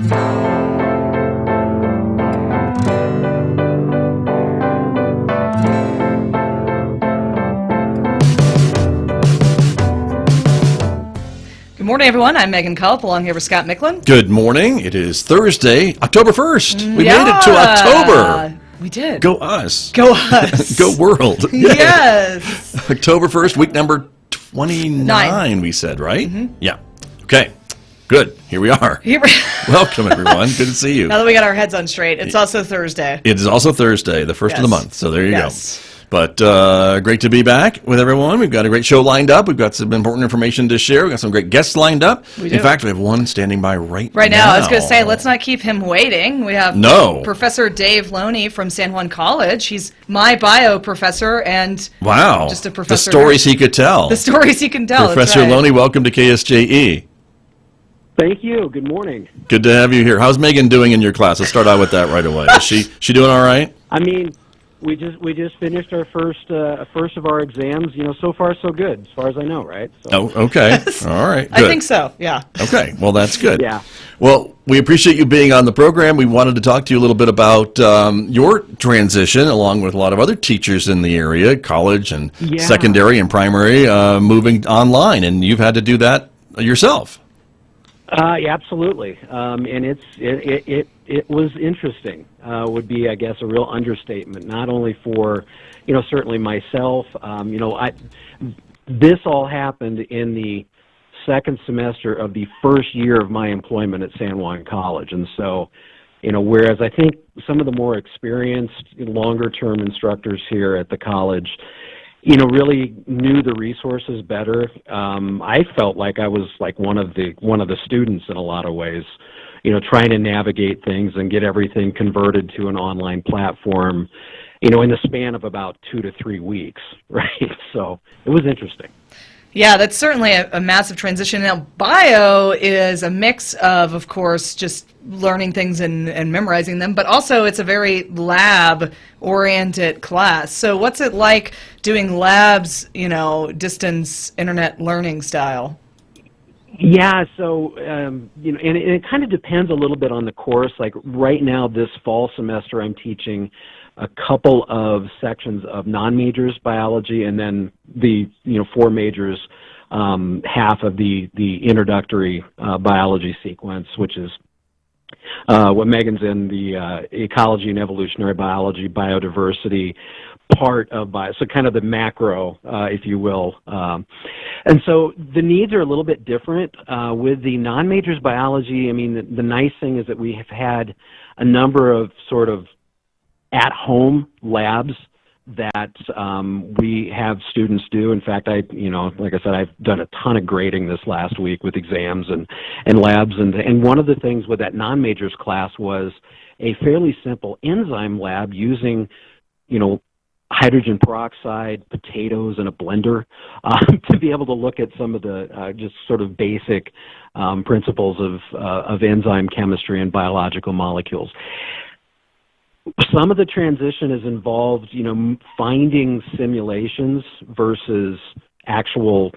Good morning, everyone. I'm Megan Culp, along here with Scott Micklin. Good morning. It is Thursday, October 1st. We made it to October. We did. Go us. Go us. Go world. Yes. October 1st, week number 29, we said, right? Mm-hmm. Yeah. Okay. Good. Here we are. Welcome, everyone. Good to see you. Now that we got our heads on straight, it's also Thursday. It is also Thursday, the first of the month. So there you go. But great to be back with everyone. We've got a great show lined up. We've got some important information to share. We've got some great guests lined up. In fact, we have one standing by right now. I was going to say, let's not keep him waiting. We have Professor Dave Loney from San Juan College. He's my bio professor and just a professor. The stories he could tell. The stories he can tell. Professor Loney, welcome to KSJE. Thank you. Good morning. Good to have you here. How's Megan doing in your class? Let's start out with that right away. Is she doing all right? I mean, we just finished our first of our exams. You know, so far so good, as far as I know, right? So. Oh, okay. Yes. All right. Good. I think so. Yeah. Okay. Well, that's good. Yeah. Well, we appreciate you being on the program. We wanted to talk to you a little bit about your transition, along with a lot of other teachers in the area, college and secondary and primary, moving online, and you've had to do that yourself. Yeah, absolutely. And it was interesting. Would be, I guess, a real understatement. Not only for, certainly myself. This all happened in the second semester of the first year of my employment at San Juan College, and so, whereas I think some of the more experienced, longer-term instructors here at the college, really knew the resources better. I felt like I was like one of the students in a lot of ways, trying to navigate things and get everything converted to an online platform, in the span of about 2 to 3 weeks, right? So it was interesting. Yeah, that's certainly a massive transition. Now, bio is a mix of course, just learning things and memorizing them, but also it's a very lab-oriented class. So what's it like doing labs, distance internet learning style? Yeah, so, and it kind of depends a little bit on the course. Like right now, this fall semester, I'm teaching a couple of sections of non-majors biology, and then the 4 majors, half of the introductory biology sequence, which is what Megan's in, the ecology and evolutionary biology, biodiversity part of bio, so kind of the macro, if you will. And so the needs are a little bit different. With the non-majors biology, I mean, the nice thing is that we have had a number of sort of at-home labs that we have students do. In fact, like I said, I've done a ton of grading this last week with exams and labs. And one of the things with that non-majors class was a fairly simple enzyme lab using, hydrogen peroxide, potatoes, and a blender to be able to look at some of the just sort of basic principles of enzyme chemistry and biological molecules. Some of the transition is involved, finding simulations versus actual,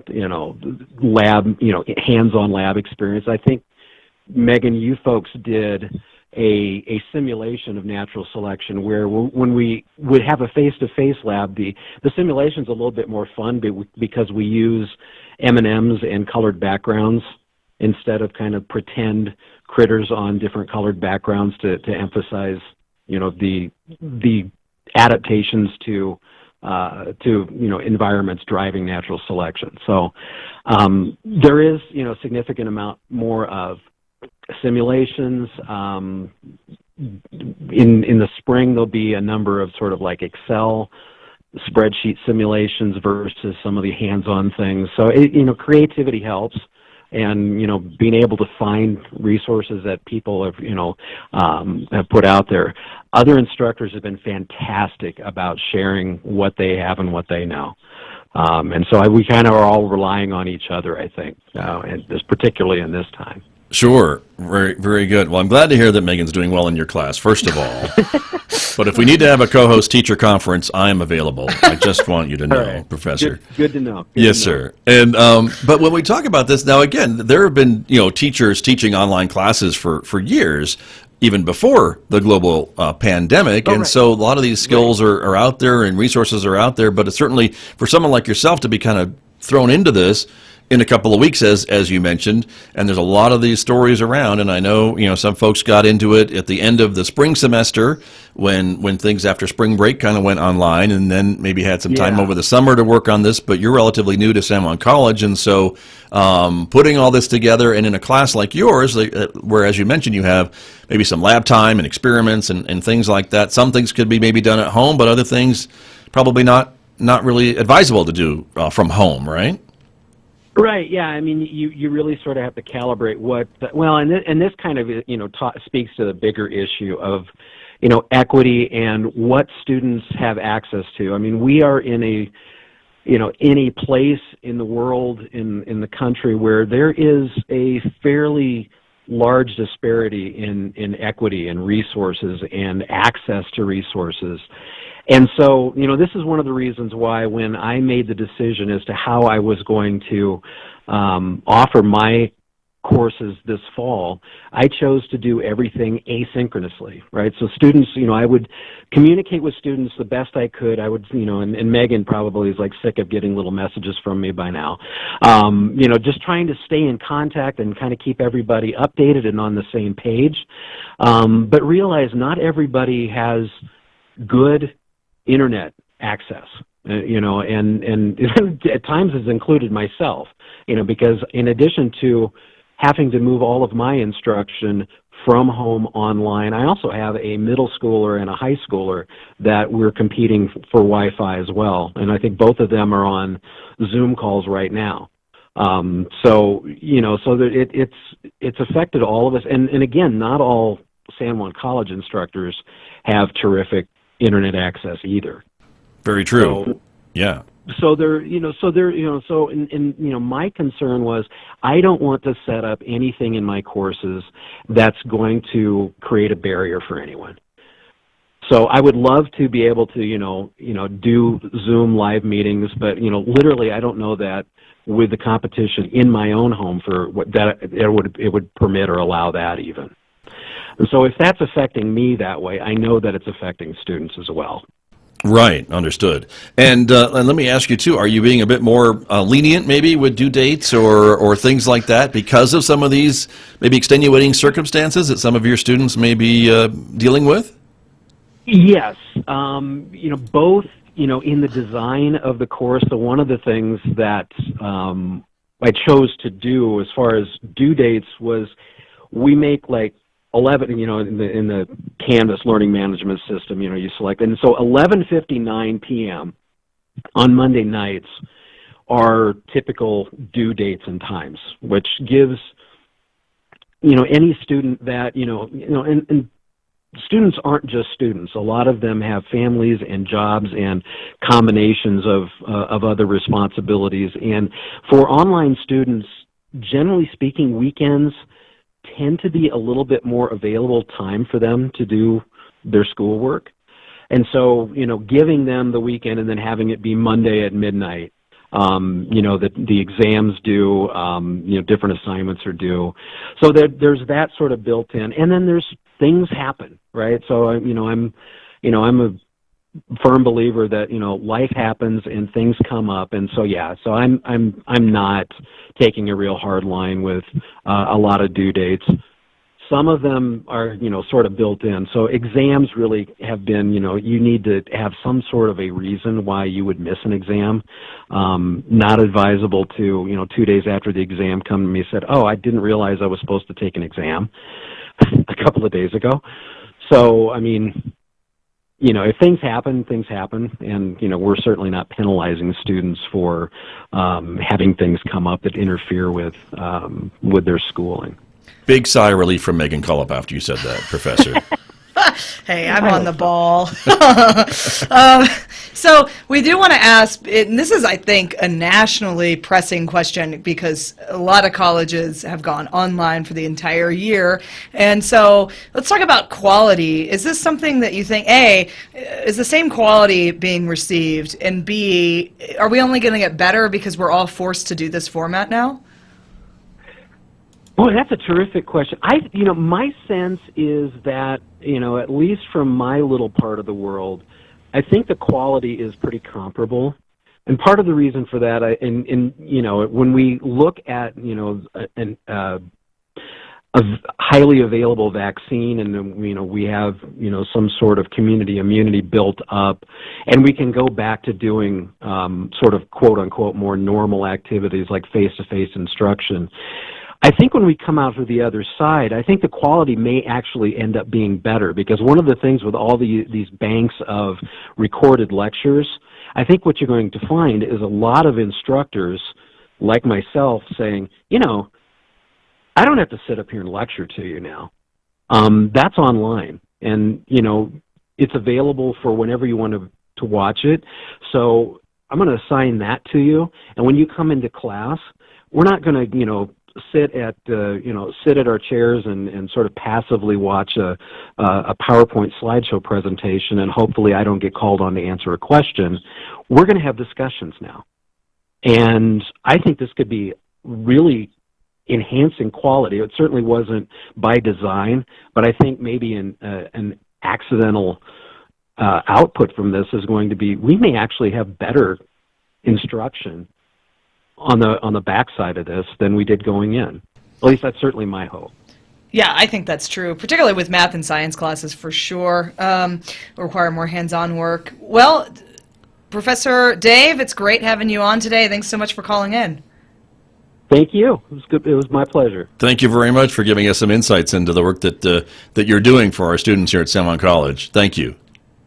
lab, hands-on lab experience. I think, Megan, you folks did a simulation of natural selection where when we would have a face-to-face lab, the simulation's a little bit more fun because we use M&Ms and colored backgrounds instead of kind of pretend critters on different colored backgrounds to emphasize the adaptations to environments driving natural selection. So there is a significant amount more of simulations. In the spring there'll be a number of sort of like Excel spreadsheet simulations versus some of the hands-on things. So creativity helps. And being able to find resources that people have put out there. Other instructors have been fantastic about sharing what they have and what they know, and so we kind of are all relying on each other, I think, and particularly in this time. Sure. Very, very good. Well, I'm glad to hear that Megan's doing well in your class, first of all. But if we need to have a co-host teacher conference, I am available. I just want you to know, right. Professor. Good to know. Yes, sir. And but when we talk about this now, again, there have been teachers teaching online classes for years, even before the global pandemic, and right. so a lot of these skills are out there and resources are out there. But it's certainly for someone like yourself to be kind of thrown into this in a couple of weeks, as you mentioned, and there's a lot of these stories around, and I know some folks got into it at the end of the spring semester when things after spring break kind of went online, and then maybe had some time over the summer to work on this. But you're relatively new to San Juan College, and so putting all this together and in a class like yours, where as you mentioned you have maybe some lab time and experiments and things like that. Some things could be maybe done at home, but other things probably not really advisable to do from home, right? Right. Yeah. I mean, you really sort of have to calibrate and this kind of speaks to the bigger issue of equity and what students have access to. I mean, we are in a place in the world in the country where there is a fairly large disparity in equity and resources and access to resources. And so, this is one of the reasons why when I made the decision as to how I was going to offer my courses this fall, I chose to do everything asynchronously, right? So students, I would communicate with students the best I could. I would, and Megan probably is like sick of getting little messages from me by now. Just trying to stay in contact and kind of keep everybody updated and on the same page. But realize not everybody has good internet access, and at times has included myself, because in addition to having to move all of my instruction from home online, I also have a middle schooler and a high schooler that we're competing for Wi-Fi as well, and I think both of them are on Zoom calls right now. So that it's affected all of us, and again, not all San Juan College instructors have terrific internet access either. Very true. Yeah. So my concern was I don't want to set up anything in my courses that's going to create a barrier for anyone. So I would love to be able to, do Zoom live meetings, but, literally I don't know that with the competition in my own home for what that it would permit or allow that even. And so if that's affecting me that way, I know that it's affecting students as well. Right, understood. And let me ask you, too, are you being a bit more lenient maybe with due dates or things like that because of some of these maybe extenuating circumstances that some of your students may be dealing with? Yes. Both, in the design of the course, so one of the things that I chose to do as far as due dates was we make 11, in the Canvas learning management system, you select, and so 11:59 p.m. on Monday nights are typical due dates and times, which gives, any student that, and students aren't just students. A lot of them have families and jobs and combinations of other responsibilities. And for online students, generally speaking, weekends tend to be a little bit more available time for them to do their schoolwork. And so, giving them the weekend and then having it be Monday at midnight, the exams due, different assignments are due. So there's that sort of built in. And then there's things happen, right? So, I'm a firm believer that, life happens and things come up. And so, so I'm not taking a real hard line with a lot of due dates. Some of them are, sort of built in. So exams really have been, you need to have some sort of a reason why you would miss an exam. Not advisable to, 2 days after the exam come to me and said, oh, I didn't realize I was supposed to take an exam a couple of days ago. So, I mean, if things happen, and, we're certainly not penalizing students for having things come up that interfere with their schooling. Big sigh of relief from Megan Cullip after you said that, Professor. Hey, I'm on the ball. So we do want to ask, and this is, I think, a nationally pressing question because a lot of colleges have gone online for the entire year. And so let's talk about quality. Is this something that you think, A, is the same quality being received, and B, are we only going to get better because we're all forced to do this format now? Boy, that's a terrific question. My sense is that, at least from my little part of the world, I think the quality is pretty comparable. And part of the reason for that, when we look at, a highly available vaccine, and we have some sort of community immunity built up, and we can go back to doing sort of quote unquote more normal activities like face-to-face instruction. I think when we come out to the other side, I think the quality may actually end up being better, because one of the things with all these banks of recorded lectures, I think what you're going to find is a lot of instructors like myself saying, I don't have to sit up here and lecture to you now. That's online, and it's available for whenever you want to watch it. So I'm going to assign that to you, and when you come into class, we're not going to sit at our chairs and sort of passively watch a PowerPoint slideshow presentation, and hopefully I don't get called on to answer a question. We're going to have discussions now, and I think this could be really enhancing quality. It certainly wasn't by design, but I think maybe an accidental output from this is going to be, we may actually have better instruction on the backside of this than we did going in. At least that's certainly my hope. Yeah, I think that's true, particularly with math and science classes for sure. Require more hands-on work. Well, Professor Dave, it's great having you on today. Thanks so much for calling in. Thank you. It was good. It was my pleasure. Thank you very much for giving us some insights into the work that you're doing for our students here at San Juan College. Thank you.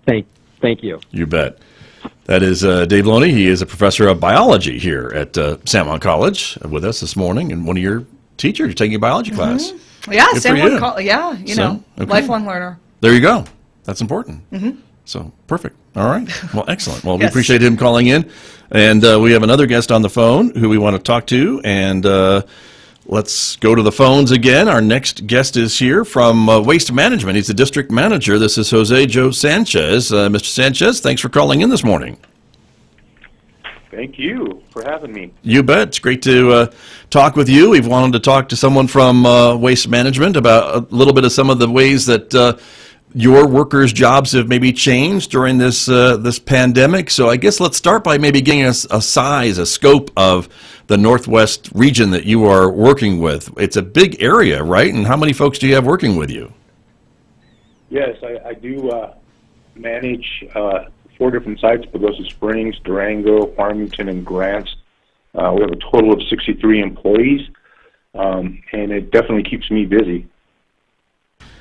Thank you. You bet. That is Dave Loney. He is a professor of biology here at San Juan College with us this morning, and one of your teachers taking a biology class. Yeah, Good San for Juan you. College. Yeah, Okay. lifelong learner. There you go. That's important. So, perfect. All right. Well, excellent. Well, we Yes. appreciate him calling in. And we have another guest on the phone who we want to talk to. And let's go to the phones again. Our next guest is here from Waste Management. He's the district manager. This is Jose Joe Sanchez. Mr. Sanchez, thanks for calling in this morning. Thank you for having me. You bet. It's great to talk with you. We've wanted to talk to someone from Waste Management about a little bit of some of the ways that your workers' jobs have maybe changed during this pandemic. So I guess let's start by maybe getting us a size, a scope of the Northwest region that you are working with. It's a big area, right? And how many folks do you have working with you? Yes, I do manage 4 different sites: Pagosa Springs, Durango, Farmington, and Grants. We have a total of 63 employees, and it definitely keeps me busy.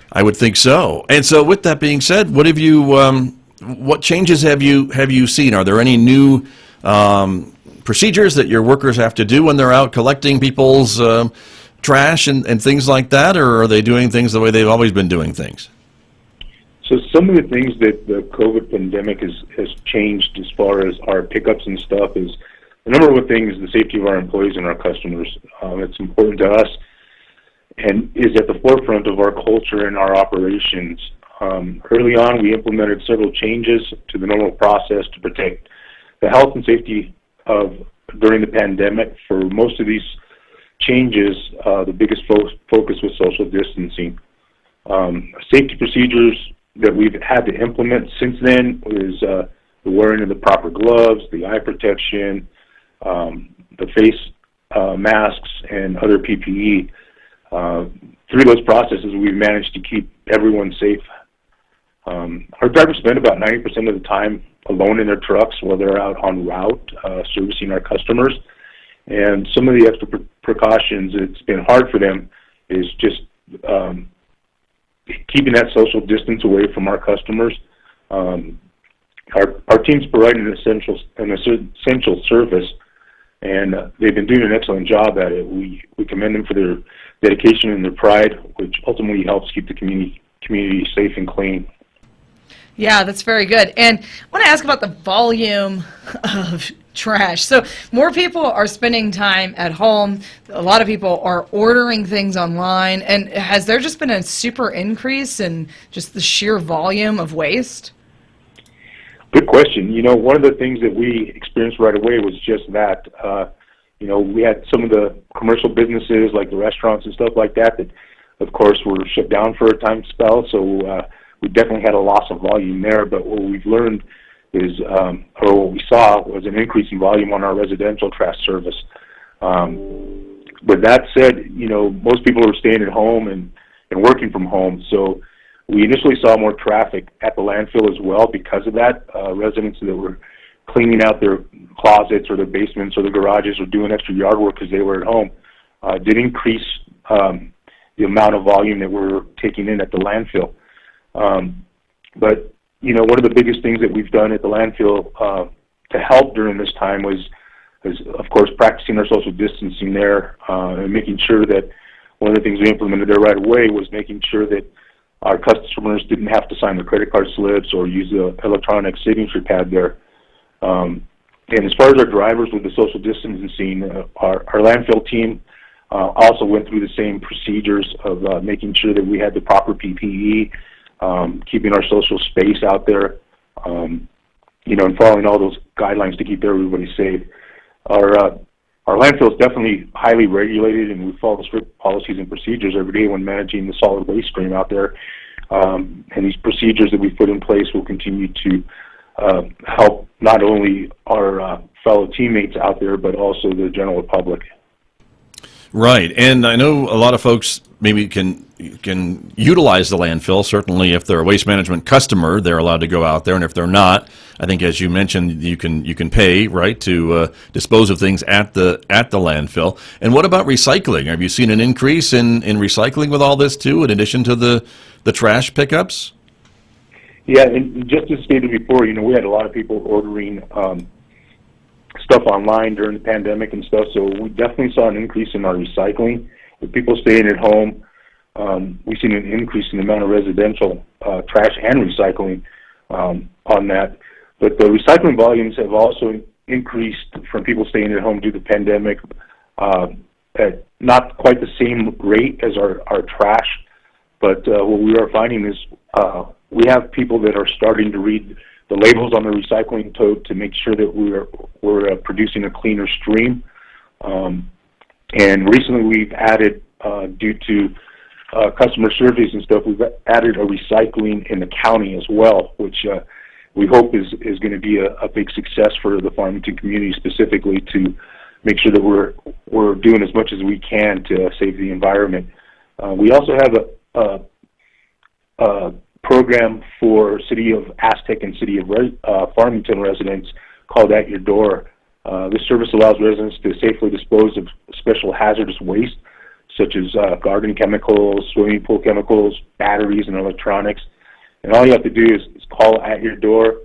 I would think so. And so, with that being said, what have you? What changes have you seen? Are there any new procedures that your workers have to do when they're out collecting people's trash and things like that, or are they doing things the way they've always been doing things? So some of the things that the COVID pandemic has changed as far as our pickups and stuff is, the number one thing is the safety of our employees and our customers. It's important to us and is at the forefront of our culture and our operations. Early on, we implemented several changes to the normal process to protect the health and safety during the pandemic. For most of these changes, the biggest focus was social distancing. Safety procedures that we've had to implement since then is the wearing of the proper gloves, the eye protection, the face masks, and other PPE. Through those processes, we've managed to keep everyone safe. Our drivers spend about 90% of the time alone in their trucks while they're out en route servicing our customers. And some of the extra precautions, it's been hard for them, is just keeping that social distance away from our customers. Our team's providing an essential service, and they've been doing an excellent job at it. We commend them for their dedication and their pride, which ultimately helps keep the community safe and clean. Yeah, that's very good. And I want to ask about the volume of trash. So more people are spending time at home. A lot of people are ordering things online. And has there just been a super increase in just the sheer volume of waste? Good question. One of the things that we experienced right away was just that. We had some of the commercial businesses like the restaurants and stuff like that of course, were shut down for a time spell. So we definitely had a loss of volume there. But what we've learned is, or what we saw was an increase in volume on our residential trash service. But that said, most people were staying at home and working from home. So we initially saw more traffic at the landfill as well because of that. Residents that were cleaning out their closets or their basements or their garages or doing extra yard work because they were at home did increase the amount of volume that we're taking in at the landfill. But one of the biggest things that we've done at the landfill to help during this time was of course, practicing our social distancing there and making sure that one of the things we implemented there right away was making sure that our customers didn't have to sign their credit card slips or use the electronic signature pad there. And as far as our drivers with the social distancing, our landfill team also went through the same procedures of making sure that we had the proper PPE, keeping our social space out there, and following all those guidelines to keep everybody safe. Our landfill is definitely highly regulated, and we follow strict policies and procedures every day when managing the solid waste stream out there. And these procedures that we put in place will continue to help not only our fellow teammates out there, but also the general public. Right, and I know a lot of folks maybe can utilize the landfill. Certainly, if they're a waste management customer, they're allowed to go out there, and if they're not, I think as you mentioned, you can pay right to dispose of things at the landfill. And what about recycling? Have you seen an increase in recycling with all this too, in addition to the trash pickups? Yeah, and just as stated before, we had a lot of people ordering stuff online during the pandemic and stuff, so we definitely saw an increase in our recycling. With people staying at home, we've seen an increase in the amount of residential trash and recycling on that. But the recycling volumes have also increased from people staying at home due to the pandemic at not quite the same rate as our trash. But what we are finding is we have people that are starting to read the labels on the recycling tote to make sure that we're producing a cleaner stream. And recently we've added, due to customer surveys and stuff, we've added a recycling in the county as well, which we hope is going to be a big success for the Farmington community, specifically to make sure that we're doing as much as we can to save the environment. We also have a program for City of Aztec and City of Farmington residents called At Your Door. This service allows residents to safely dispose of special hazardous waste, such as garden chemicals, swimming pool chemicals, batteries, and electronics. And all you have to do is call At Your Door.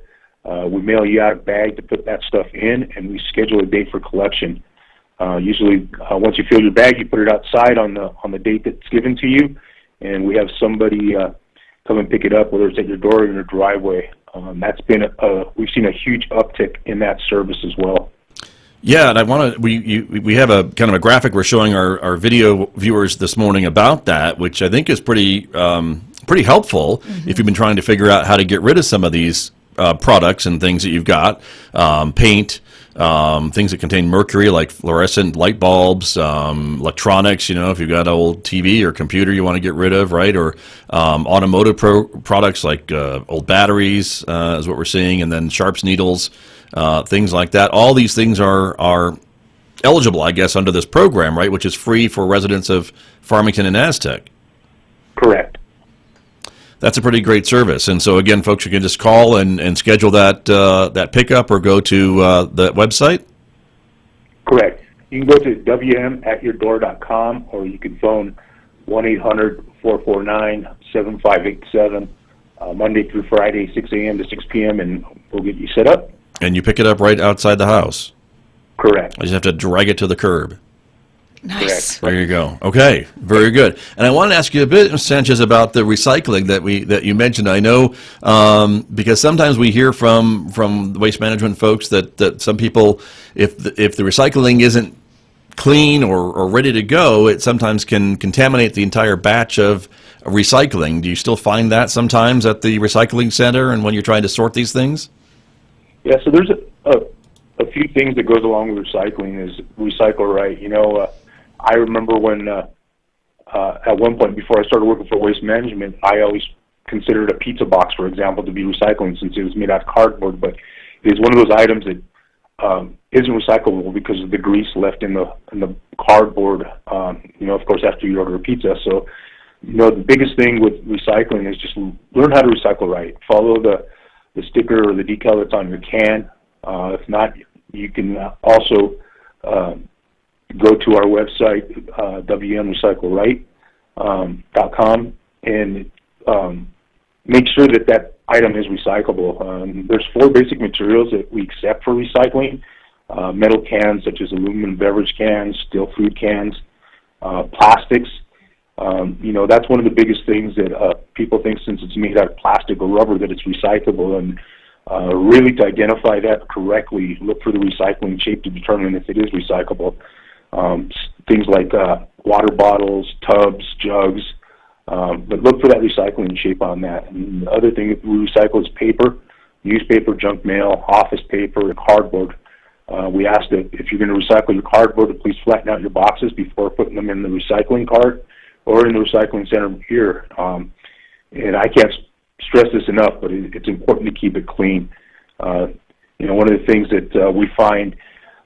We mail you out a bag to put that stuff in, and we schedule a date for collection. Usually, once you fill your bag, you put it outside on the date that's given to you, and we have somebody come and pick it up, whether it's at your door or in your driveway. That's been we've seen a huge uptick in that service as well. Yeah, and I want to. We have a kind of a graphic we're showing our video viewers this morning about that, which I think is pretty helpful if you've been trying to figure out how to get rid of some of these products and things that you've got, paint, things that contain mercury like fluorescent light bulbs, electronics. If you've got an old TV or computer you want to get rid of, right, or automotive products like old batteries is what we're seeing, and then sharps needles. Things like that. All these things are eligible, I guess, under this program, right, which is free for residents of Farmington and Aztec. Correct. That's a pretty great service. And so, again, folks, you can just call and schedule that pickup or go to the website? Correct. You can go to wmatyourdoor.com, or you can phone 1-800-449-7587, Monday through Friday, 6 a.m. to 6 p.m., and we'll get you set up. And you pick it up right outside the house. Correct. I just have to drag it to the curb. Nice. There you go. Okay, very good. And I want to ask you a bit, Sanchez, about the recycling that you mentioned. I know because sometimes we hear from the waste management folks that some people, if the recycling isn't clean or ready to go, it sometimes can contaminate the entire batch of recycling. Do you still find that sometimes at the recycling center and when you're trying to sort these things? Yeah, so there's a few things that goes along with recycling is recycle right. I remember when at one point before I started working for waste management, I always considered a pizza box, for example, to be recycling since it was made out of cardboard, but it is one of those items that isn't recyclable because of the grease left in the cardboard, of course, after you order a pizza. So, the biggest thing with recycling is just learn how to recycle right. Follow the sticker or the decal that's on your can. If not, you can also go to our website, wmrecycleright.com, and make sure that item is recyclable. There's 4 basic materials that we accept for recycling. Metal cans such as aluminum beverage cans, steel food cans, plastics. That's one of the biggest things that people think since it's made out of plastic or rubber that it's recyclable. And really to identify that correctly, look for the recycling shape to determine if it is recyclable. Things like water bottles, tubs, jugs, but look for that recycling shape on that. And the other thing that we recycle is paper, newspaper, junk mail, office paper, and cardboard. We ask that if you're going to recycle your cardboard, to please flatten out your boxes before putting them in the recycling cart or in the recycling center here. And I can't stress this enough, but it's important to keep it clean. One of the things that we find,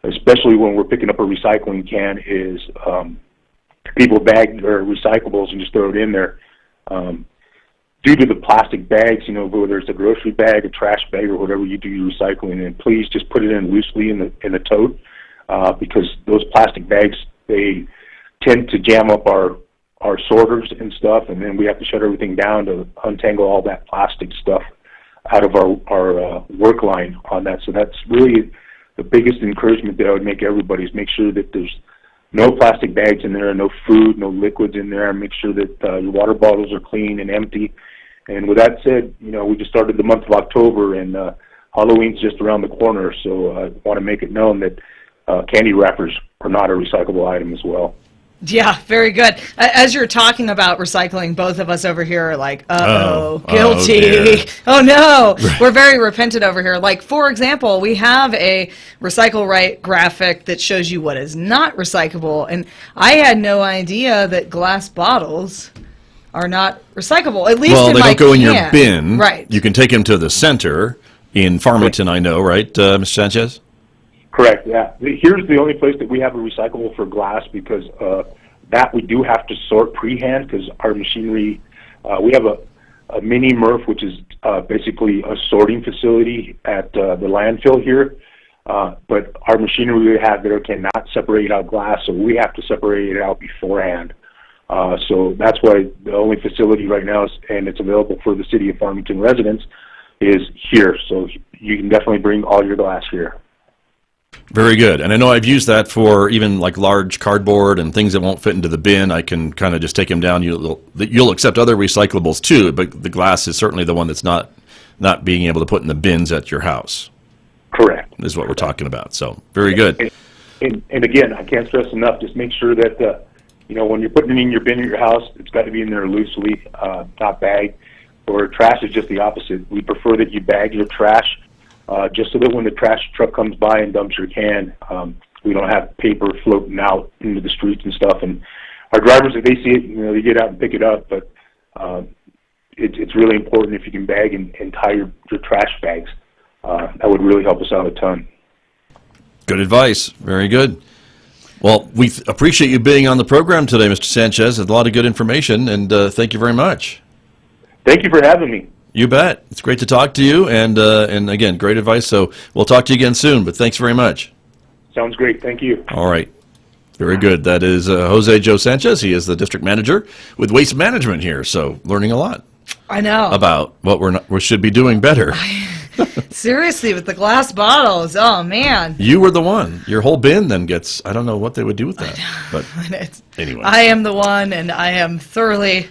especially when we're picking up a recycling can, is people bag their recyclables and just throw it in there. Due to the plastic bags, whether it's a grocery bag, a trash bag, or whatever you do your recycling in, please just put it in loosely in the tote because those plastic bags, they tend to jam up our sorters and stuff, and then we have to shut everything down to untangle all that plastic stuff out of our work line on that. So that's really the biggest encouragement that I would make everybody is make sure that there's no plastic bags in there, no food, no liquids in there, and make sure that your water bottles are clean and empty. And with that said, we just started the month of October, and Halloween's just around the corner, so I want to make it known that candy wrappers are not a recyclable item as well. Yeah, very good. As you're talking about recycling, both of us over here are like, guilty. Oh, no. Right. We're very repentant over here. Like, for example, we have a Recycle Right graphic that shows you what is not recyclable. And I had no idea that glass bottles are not recyclable, at least in my can. Well, they don't go in your bin. Right. You can take them to the center in Farmington, I know, right, Mr. Sanchez? Correct, yeah. Here's the only place that we have a recyclable for glass because that we do have to sort pre-hand because our machinery, we have a mini MRF, which is basically a sorting facility at the landfill here. But our machinery we have there cannot separate out glass, so we have to separate it out beforehand. So that's why the only facility right now, and it's available for the city of Farmington residents, is here. So you can definitely bring all your glass here. Very good. And I know I've used that for even like large cardboard and things that won't fit into the bin. I can kind of just take them down. You'll accept other recyclables too, but the glass is certainly the one that's not being able to put in the bins at your house. Correct. Is what we're talking about. So very good. And again, I can't stress enough, just make sure that, when you're putting it in your bin at your house, it's got to be in there loosely, not bagged. Or trash is just the opposite. We prefer that you bag your trash just so that when the trash truck comes by and dumps your can, we don't have paper floating out into the streets and stuff. And our drivers, if they see it, they get out and pick it up. But it's really important if you can bag and tie your trash bags. That would really help us out a ton. Good advice. Very good. Well, we appreciate you being on the program today, Mr. Sanchez. A lot of good information, and thank you very much. Thank you for having me. You bet. It's great to talk to you, and again, great advice. So we'll talk to you again soon, but thanks very much. Sounds great. Thank you. All right. Very good. That is Jose Joe Sanchez. He is the district manager with Waste Management here, so learning a lot. I know. About what we should be doing better. Seriously, with the glass bottles. Oh, man. You were the one. Your whole bin then gets, I don't know what they would do with that. But anyway. I am the one, and I am thoroughly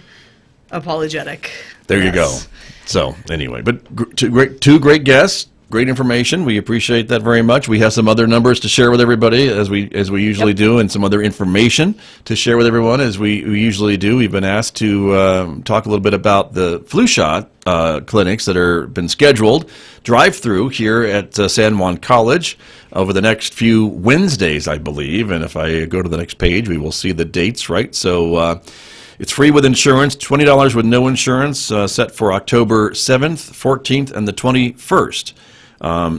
apologetic. There you go. So anyway, but two great guests, great information. We appreciate that very much. We have some other numbers to share with everybody as we usually do, and some other information to share with everyone as we usually do. We've been asked to talk a little bit about the flu shot clinics that are been scheduled drive-through here at San Juan College over the next few Wednesdays, I believe. And if I go to the next page, we will see the dates, right? So it's free with insurance, $20 with no insurance, set for October 7th, 14th, and the 21st.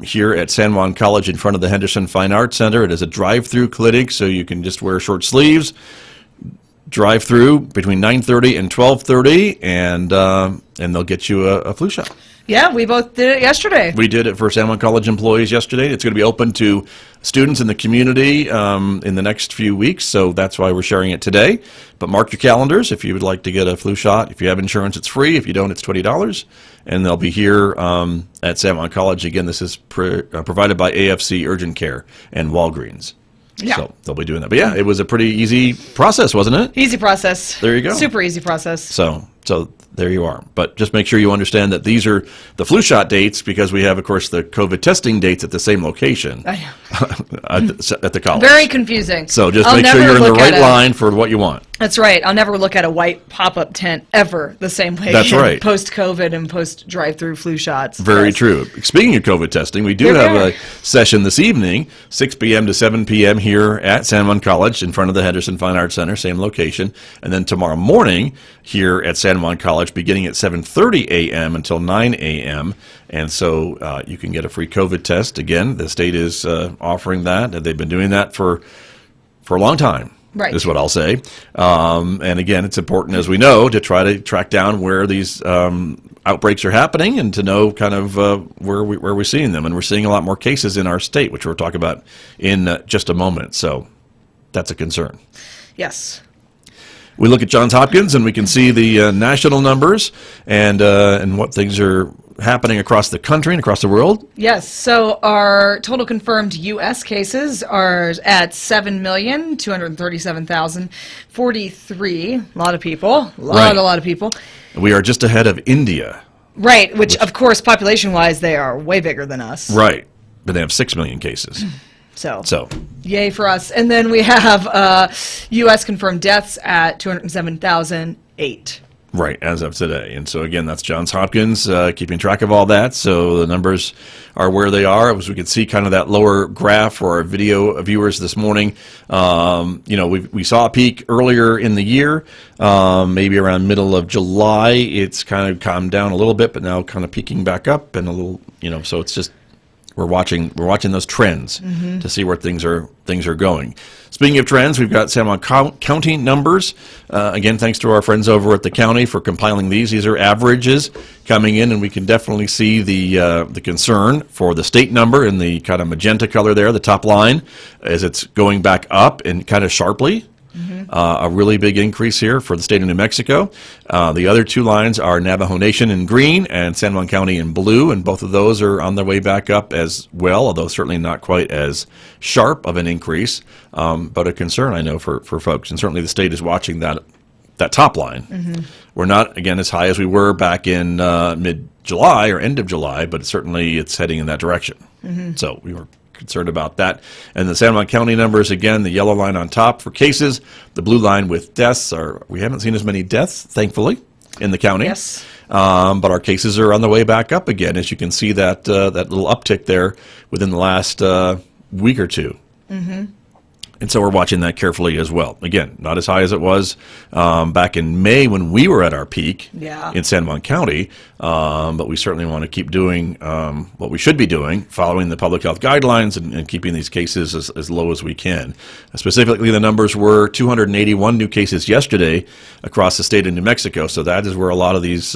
Here at San Juan College in front of the Henderson Fine Arts Center. It is a drive-through clinic, so you can just wear short sleeves, drive through between 9:30 and 12:30, and they'll get you a flu shot. Yeah, we both did it yesterday. We did it for San Juan College employees yesterday. It's going to be open to students in the community in the next few weeks, so that's why we're sharing it today. But mark your calendars if you would like to get a flu shot. If you have insurance, it's free. If you don't, it's $20. And they'll be here at San Juan College. Again, this is provided by AFC Urgent Care and Walgreens. Yeah. So they'll be doing that. But yeah, it was a pretty easy process, wasn't it? Easy process. There you go. Super easy process. So there you are. But just make sure you understand that these are the flu shot dates, because we have, of course, the COVID testing dates at the same location at the college. Very confusing. So just make sure you're in the right line for what you want. That's right. I'll never look at a white pop-up tent ever the same way. That's right. Post-COVID and post-drive-through flu shots. Very true. Speaking of COVID testing, we do have a session this evening, 6 p.m. to 7 p.m. here at San Juan College in front of the Henderson Fine Arts Center, same location. And then tomorrow morning here at San Juan College, beginning at 7:30 a.m. until 9 a.m. And so you can get a free COVID test. Again, the state is offering that. They've been doing that for a long time. Right. Is what I'll say. And again, it's important, as we know, to try to track down where these outbreaks are happening and to know kind of where we're seeing them. And we're seeing a lot more cases in our state, which we'll talk about in just a moment. So that's a concern. Yes. We look at Johns Hopkins and we can see the national numbers and what things are happening across the country and across the world. Yes. So our total confirmed U.S. cases are at 7,237,043. A lot of people. A lot of people. We are just ahead of India. Right. Which of course, population-wise, they are way bigger than us. Right. But they have 6 million cases. So, yay for us. And then we have U.S. confirmed deaths at 207,008. Right, as of today. And so, again, that's Johns Hopkins keeping track of all that. So the numbers are where they are. As we can see kind of that lower graph for our video viewers this morning, we saw a peak earlier in the year, maybe around middle of July. It's kind of calmed down a little bit, but now kind of peaking back up and a little, so it's just we're watching those trends to see where things are going. Speaking of trends, we've got San Juan County numbers. Again, thanks to our friends over at the county for compiling these. These are averages coming in, and we can definitely see the concern for the state number in the kind of magenta color there, the top line, as it's going back up and kind of sharply. A really big increase here for the state of New Mexico. The other two lines are Navajo Nation in green and San Juan County in blue, and both of those are on their way back up as well, although certainly not quite as sharp of an increase, but a concern, I know, for folks. And certainly the state is watching that top line. We're not, again, as high as we were back in mid-July or end of July, but certainly it's heading in that direction. So we were concerned about that. And the San Juan County numbers, again, the yellow line on top for cases, the blue line with deaths. We haven't seen as many deaths, thankfully, in the county. Yes. But our cases are on the way back up again, as you can see that little uptick there within the last week or two. And so we're watching that carefully as well. Again, not as high as it was back in May when we were at our peak in San Juan County, but we certainly want to keep doing what we should be doing, following the public health guidelines and keeping these cases as low as we can. Specifically, the numbers were 281 new cases yesterday across the state of New Mexico, so that is where a lot of these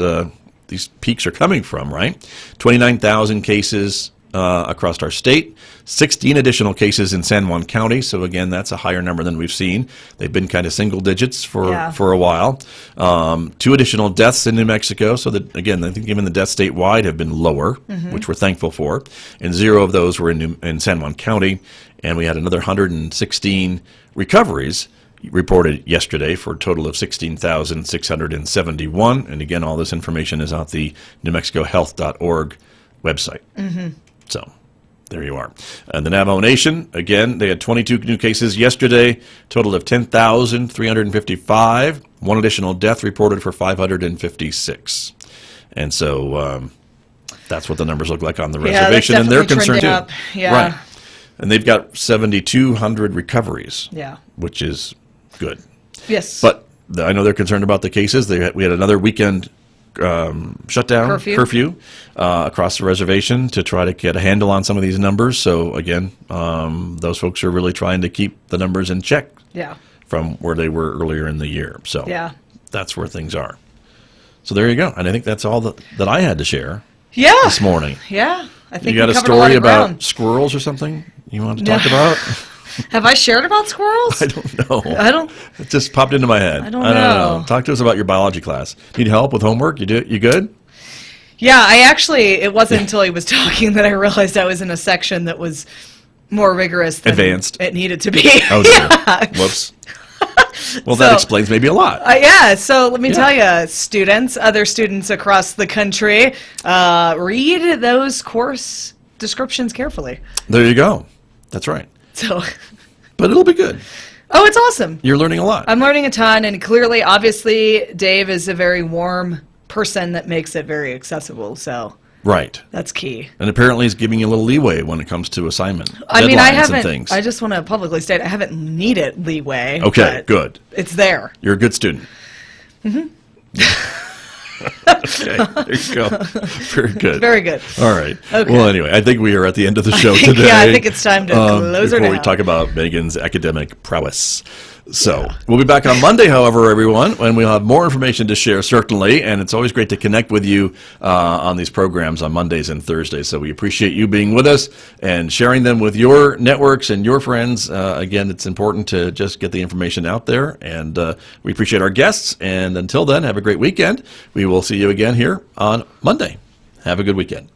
peaks are coming from, right? 29,000 cases across our state, 16 additional cases in San Juan County. So again, that's a higher number than we've seen. They've been kind of single digits for a while. 2 additional deaths in New Mexico. So that, again, I think even the deaths statewide have been lower, which we're thankful for. And 0 of those were in San Juan County. And we had another 116 recoveries reported yesterday for a total of 16,671. And again, all this information is on the NewMexicoHealth.org website. So there you are. And the Navajo Nation, again, they had 22 new cases yesterday, total of 10,355. 1 additional death reported for 556. And so that's what the numbers look like on the reservation, and they're concerned too. Right. And they've got 7,200 recoveries, which is good. Yes. But I know they're concerned about the cases. We had another weekend shutdown curfew across the reservation to try to get a handle on some of these numbers. So again, those folks are really trying to keep the numbers in check from where they were earlier in the year. So that's where things are. So there you go. And I think that's all that I had to share this morning. I think you got a story about squirrels or something you want to talk about? Have I shared about squirrels? I don't know. It just popped into my head. I don't know. Talk to us about your biology class. Need help with homework? You good? Yeah, it wasn't until he was talking that I realized I was in a section that was more rigorous than advanced it needed to be. Oh, whoops. Well, that explains maybe a lot. So let me tell you, other students across the country, read those course descriptions carefully. There you go. That's right. But it'll be good. Oh, it's awesome. You're learning a lot. I'm learning a ton, and clearly, obviously, Dave is a very warm person that makes it very accessible, so right. That's key. And apparently he's giving you a little leeway when it comes to assignment deadlines and things. I just want to publicly state I haven't needed leeway. Okay, good. It's there. You're a good student. Okay, there you go. Very good. Very good. All right. Okay. Well, anyway, I think we are at the end of the show today. I think it's time to close her down. Before we talk about Megan's academic prowess. So we'll be back on Monday, however, everyone, when we'll have more information to share, certainly. And it's always great to connect with you on these programs on Mondays and Thursdays. So we appreciate you being with us and sharing them with your networks and your friends. Again, it's important to just get the information out there. And we appreciate our guests. And until then, have a great weekend. We will see you again here on Monday. Have a good weekend.